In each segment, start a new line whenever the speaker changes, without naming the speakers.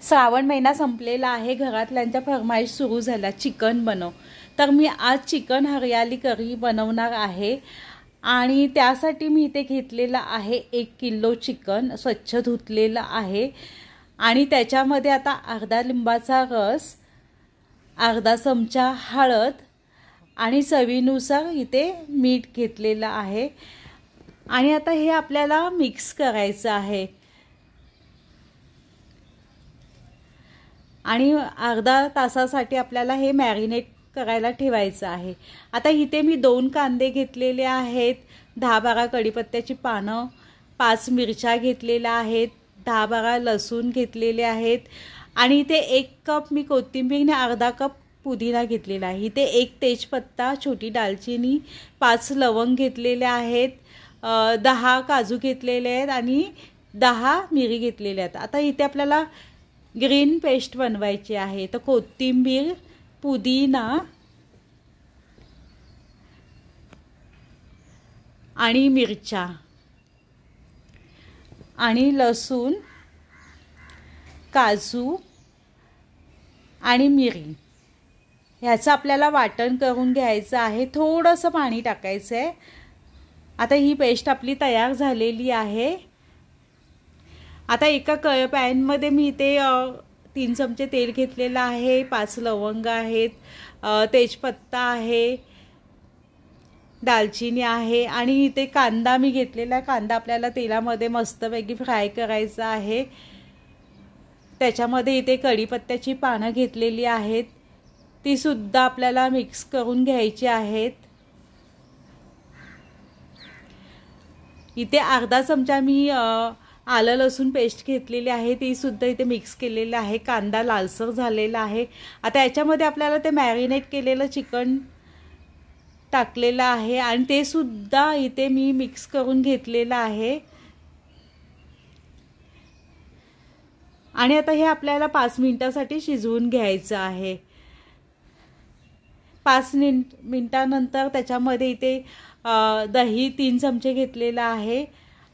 श्रावण महिना संपलेला आहे, घरातल्यांच्या फरमाईश सुरू झाल्या चिकन बनव. तर मी आज चिकन हरियाली करी बनवणार आहे आणि त्यासाठी मी इथे घेतलेला आहे 1 किलो चिकन स्वच्छ धुतलेलं आहे आणि त्याच्यामध्ये आता अर्धा लिंबाचा रस, अर्धा चमचा हळद आणि चवीनुसार इथे मीठ घेतलेलं आहे आणि आता हे आपल्याला मिक्स करायचं आहे आणि अर्धा तासासाठी आपल्याला हे मॅरिनेट करायला ठेवायचं आहे. आता इथे मी 2 कांदे घेतलेले आहेत, 10-12 कढीपत्त्याची पानं, 5 मिरच्या घेतलेल्या आहेत, 10-12 लसूण घेतलेले आहेत आणि इथे 1 कप मी कोथिंबीर आणि अर्धा कप पुदिना घेतलेला आहे. इथे 1 तेजपत्ता, छोटी दालचिनी, 5 लवंग घेतलेले आहेत, 10 काजू घेतलेले आहेत आणि 10 मिरी घेतलेल्या आहेत. आता इथे आपल्याला ग्रीन पेस्ट बनवायची आहे. तर कोथिंबीर, पुदिना आणि मिरच्या आणि लसूण, काजू आणि मिरी ह्याचं आपल्याला वाटण करून घ्यायचं आहे. थोडंसं पाणी टाकायचं आहे. आता ही पेस्ट आपली तयार झालेली आहे. आता एका पॅनमध्ये मी इथे 3 चमचे तेल घेतलेलं आहे, 5 लवंग आहेत, तेजपत्ता आहे, दालचिनी आहे आणि इथे कांदा मी घेतलेला. कांदा आपल्याला तेलामध्ये मस्तपैकी फ्राय करायचा आहे. त्याच्यामध्ये इथे कढीपत्त्याची पानं घेतलेली आहेत, ती सुद्धा आपल्याला मिक्स करून घ्यायची आहेत. इथे अर्धा चमचा मी आलं लसूण पेस्ट घेतलेली आहे, ती सुद्धा इथे मिक्स केलेलं आहे. कांदा लालसर झालेला आहे. आता याच्यामध्ये आपल्याला ते मॅरिनेट केलेलं चिकन टाकलेलं आहे आणि ते सुद्धा इथे मी मिक्स करून घेतलेलं आहे आणि आता हे आपल्याला 5 मिनिटासाठी शिजवून घ्यायचं आहे. 5 मिनिटानंतर त्याच्यामध्ये इथे दही 3 चमचे घेतलेलं आहे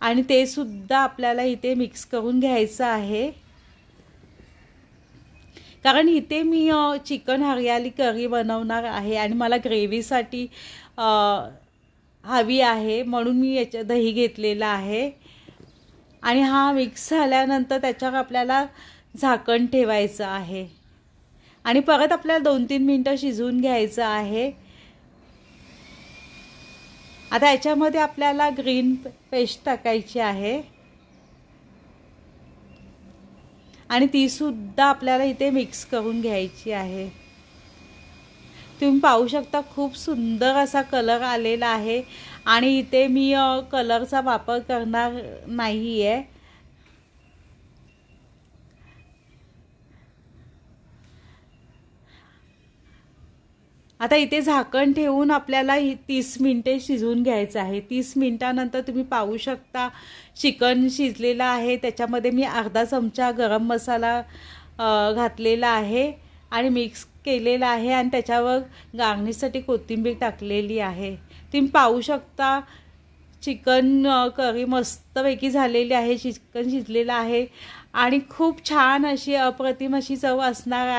आणि ते सुद्धा आपल्याला इथे मिक्स करून घ्यायचं आहे. कारण इथे मी चिकन हरियाली करी बनवणार आहे आणि मला ग्रेव्हीसाठी हवी आहे, म्हणून मी याच्या दही घेतलेला आहे आणि हा मिक्स झाल्यानंतर त्याच्यावर आपल्याला झाकण ठेवायचं आहे आणि परत आपल्याला 2-3 मिनिटं शिजवून घ्यायचं आहे. आता याच्यामध्ये आपल्याला ग्रीन पेस्ट टाकायची आहे आणि ती सुद्धा आपल्याला इथे मिक्स करून घ्यायची आहे. तुम्ही पाहू शकता खूप सुंदर असा कलर आलेला आहे आणि इथे मी कलरचा वापर करणार नाही आहे. आता इथे झाकण ठेवून आपल्याला 30 मिनिटे शिजवून घ्यायचं आहे. 30 मिनिटानंतर तुम्ही पाहू शकता चिकन शिजलेलं आहे. त्याच्यामध्ये मी अर्धा चमचा गरम मसाला घातलेला आहे आणि मिक्स केलेला आहे आणि त्याच्यावर गार्निशसाठी कोथिंबीर टाकलेली आहे. तुम्ही पाहू शकता चिकन करी मस्तपैकी झालेली आहे. चिकन शिजलेलं आहे आणि खूप छान अशी अप्रतिम अशी चव असणार आहे.